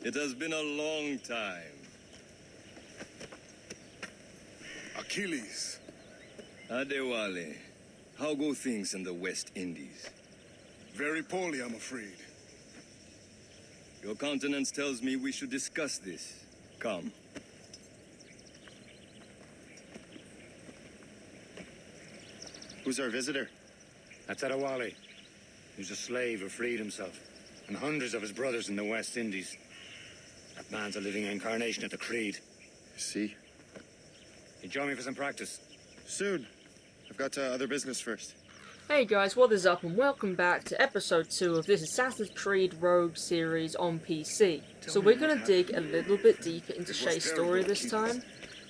It has been a long time. Achilles. Adewale, how go things in the West Indies? Very poorly, I'm afraid. Your countenance tells me we should discuss this. Come. Who's our visitor? That's Adewale. He's a slave who freed himself, and hundreds of his brothers in the West Indies. That man's a living incarnation of the Creed. See? You join me for some practice? Soon. I've got other business first. Hey guys, what is up and welcome back to episode 2 of this Assassin's Creed Rogue series on PC. So we're going to dig a little bit deeper into Shay's story this time.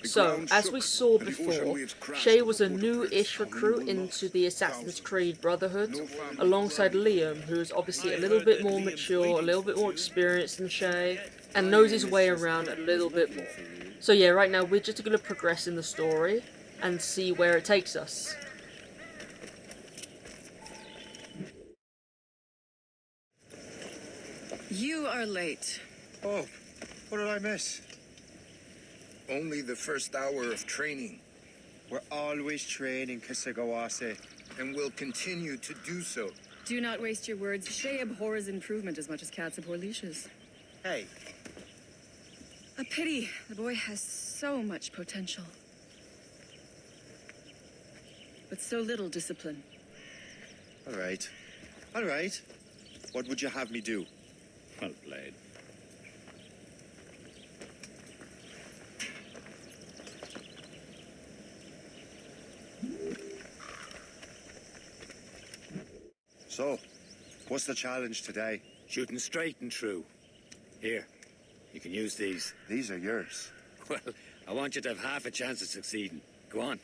So, as we saw before, Shay was a new-ish recruit into the Assassin's Creed Brotherhood, alongside Liam, who is obviously a little bit more mature, a little bit more experienced than Shay, and knows his way around a little bit more. So yeah, right now we're just going to progress in the story and see where it takes us. You are late. Oh, what did I miss? Only the first hour of training, We're always training, Kisagawase. and will continue to do so. Do not waste your words. Shay abhors improvement as much as cats abhor leashes. Hey, A pity. The boy has so much potential. But so little discipline. all right. All right. What would you have me do? Well played. So, what's the challenge today? Shooting straight and true. Here, you can use these. These are yours. Well, I want you to have half a chance of succeeding. Go on.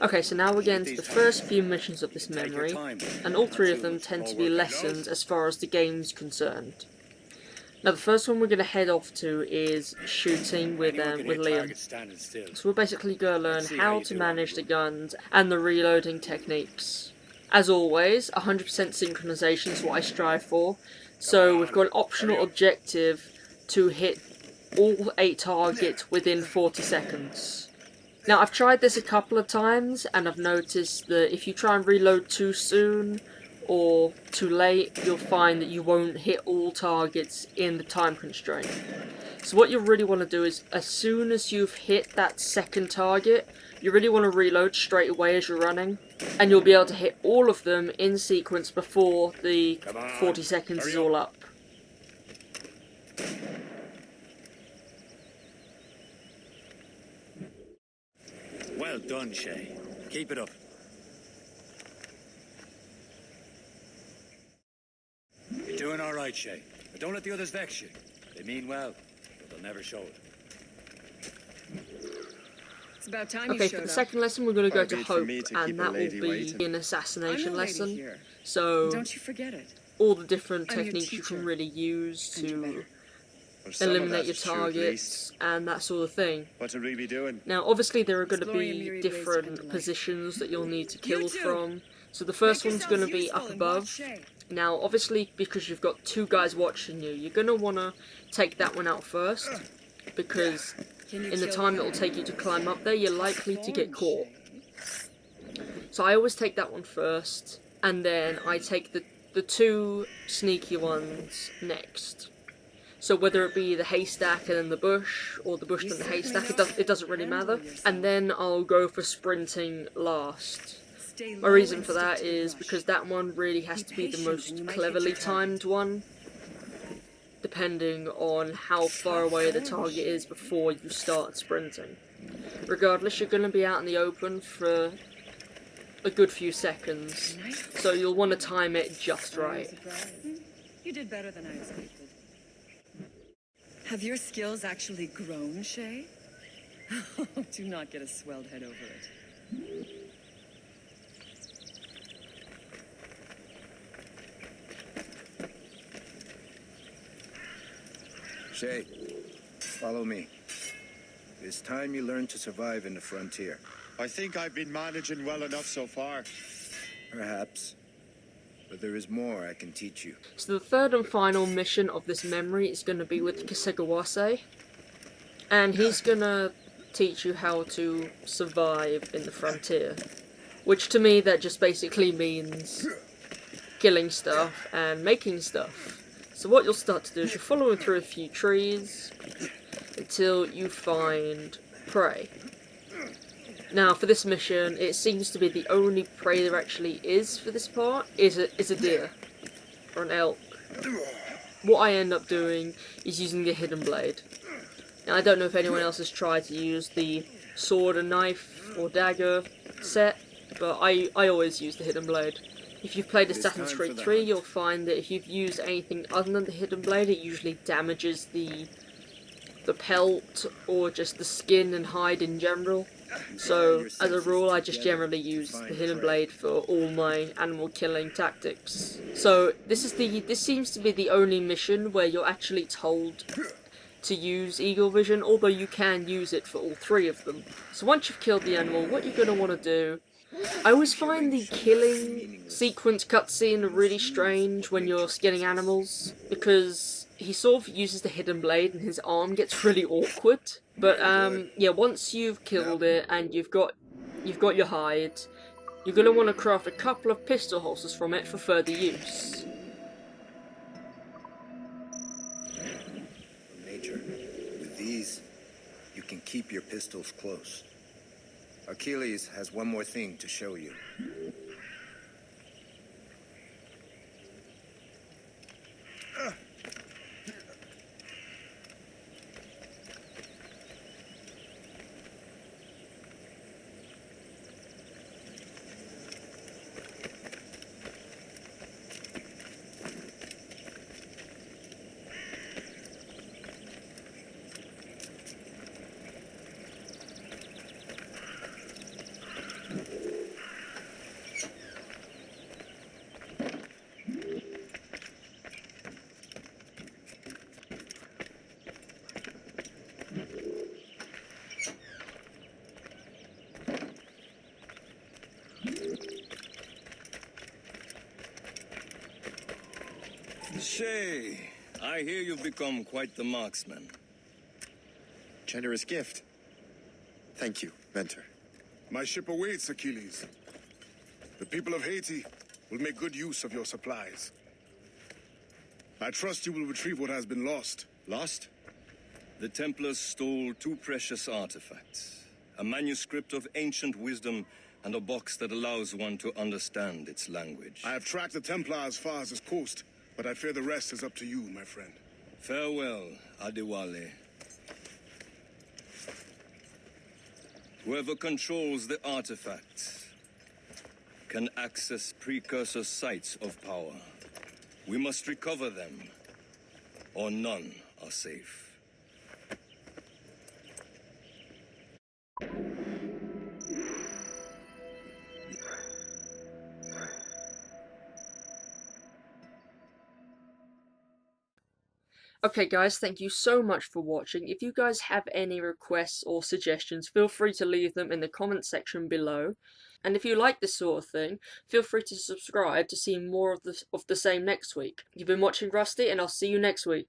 Okay, so now we're getting to the first few missions of this Take your memory, time. and all three of them tend to be lessons as far as the game's concerned. Now the first one we're going to head off to is shooting with Anyone can hit Liam. targets standing still. So we're basically going to learn Let's see how how you to do manage on the the guns and the reloading techniques. As always, 100% synchronization is what I strive for. So we've got an optional objective to hit all 8 targets within 40 seconds. Now I've tried this a couple of times and I've noticed that if you try and reload too soon or too late, you'll find that you won't hit all targets in the time constraint. So what you really want to do is, as soon as you've hit that second target, you really want to reload straight away as you're running, and you'll be able to hit all of them in sequence before the 40 seconds is all up. Well done, Shay. Keep it up. You're doing all right, Shay. But don't let the others vex you. They mean well, but they'll never show it. It's about time Okay, you for showed the up. second lesson we're going to go Far to be it for Hope, me to and keep a that will lady be waiting. an I'm assassination the lady lesson. here. So Don't you forget it. all the different I'm your techniques you teacher. can really use And you to better. Well, some of eliminate that your is true, at least. targets and that sort of thing. What would we be doing? Now, obviously, there are going to Exploring be myriad ways to end different life. positions that you'll need to You kill too. from. So the first Make one's going to yourselves be up useful and watch above. Shay. Now, obviously, because you've got 2 guys watching you, you're going to want to take that one out first, because Can you in the kill time him? it will take you to climb up there, you're likely to get Form, caught. Shay. So I always take that one first, and then I take the 2 sneaky ones next. So whether it be the haystack and then the bush, or the bush and the haystack, it doesn't really matter. And then I'll go for sprinting last. Stay My low reason and for stick that to the is brush. because that one really has Be to be the patient and most you might hit cleverly your target. timed one, depending on how far away the target is before you start sprinting. Regardless, you're going to be out in the open for a good few seconds, so you'll want to time it just right. You did better than I expected. Have your skills actually grown, Shay? Do not get a swelled head over it. Shay, follow me. It's time you learn to survive in the frontier. I think I've been managing well enough so far. Perhaps. but there is more I can teach you. So the third and final mission of this memory is going to be with Kisegawase, and he's going to teach you how to survive in the frontier, which to me that just basically means killing stuff and making stuff. So what you'll start to do is you're following through a few trees until you find prey. Now for this mission, it seems to be the only prey there actually is for this part is a deer or an elk. What I end up doing is using the hidden blade. Now I don't know if anyone else has tried to use the sword and knife or dagger set, but I always use the hidden blade. If you've played Assassin's Creed 3, you'll find that if you've used anything other than the hidden blade, it usually damages the pelt or just the skin and hide in general. So as a rule, I just generally use the hidden blade for all my animal killing tactics. So this seems to be the only mission where you're actually told to use eagle vision, although you can use it for all three of them. So once you've killed the animal, what you're going to want to do, I always find the killing sequence cutscene really strange when you're skinning animals, because he sort of uses the hidden blade and his arm gets really awkward. But yeah, once you've killed it and you've got your hide, you're going to want to craft a couple of pistol holsters from it for further use. Major, with these, you can keep your pistols close. Achilles has one more thing to show you. Shay, I hear you've become quite the marksman. Generous gift. Thank you, Mentor. My ship awaits, Achilles. The people of Haiti will make good use of your supplies. I trust you will retrieve what has been lost. Lost? The Templars stole two precious artifacts. A manuscript of ancient wisdom and a box that allows one to understand its language. I have tracked the Templar as far as this coast, but I fear the rest is up to you, my friend. Farewell, Adewale. Whoever controls the artifacts can access precursor sites of power. We must recover them, or none are safe. Okay guys, thank you so much for watching. If you guys have any requests or suggestions, feel free to leave them in the comment section below. And if you like this sort of thing, feel free to subscribe to see more of the same next week. You've been watching Rusty, and I'll see you next week.